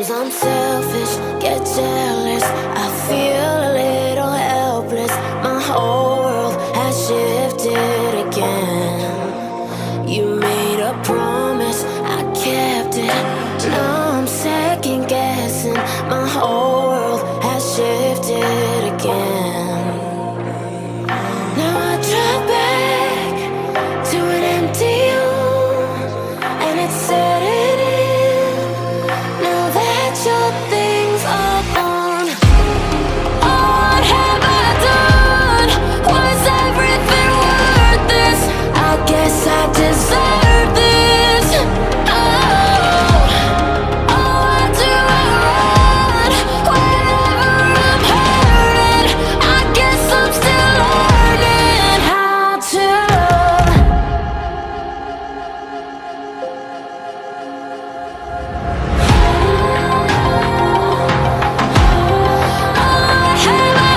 Sometimes I'm selfish, get jealous. I feel a little helpless. My whole world has shifted again. You made a promise, I kept it. Now I'm second guessing. My whole world has shifted again. Now I drive back to an empty home, and it's setting in. Now that your things are gone, what have I done? Was everything worth this? I guess I deserve this. Why do I run whenever I'm hurting? I guess I'm still learning how to love. What have I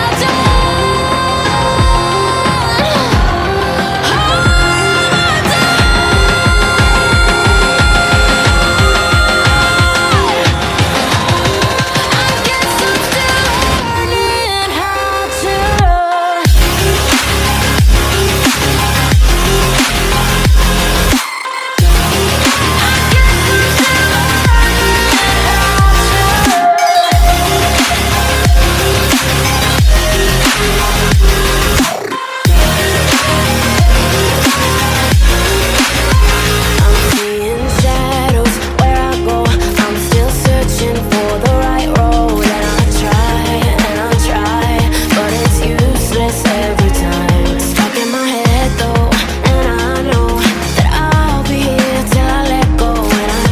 seeing shadows where I go. I'm still searching for the right road, and I try, but it's useless every time. Stuck in my head though, and I know that I'll be here till I let go. And I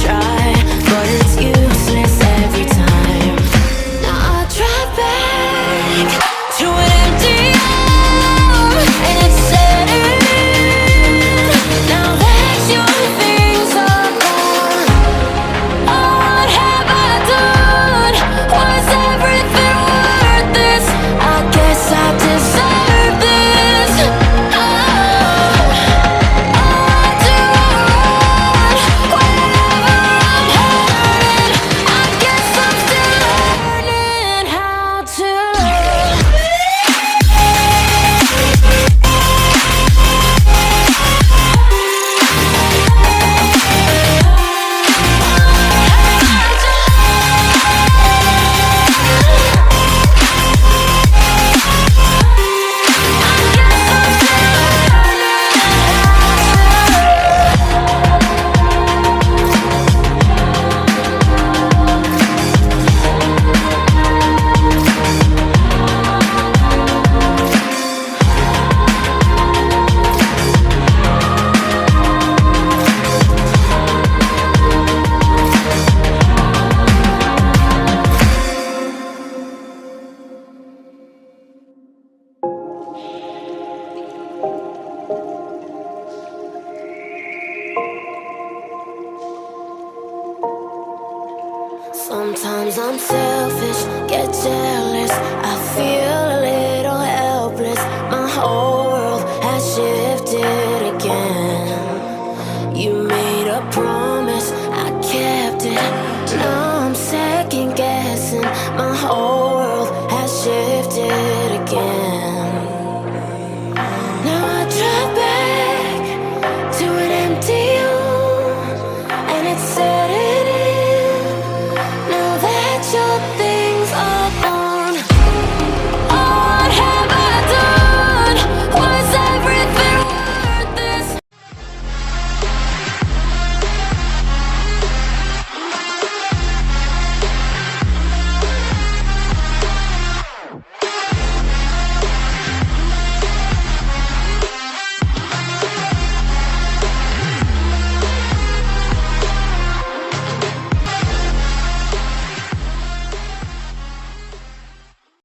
try, but it's useless every time. Now I drive back to an empty home, and it's setting in. Now that your things are gone, what have I done? Was everything worth this? I guess I deserve this. Why do I run whenever I'm hurting? I guess I'm still learning how to love. Sometimes I'm selfish, get jealous.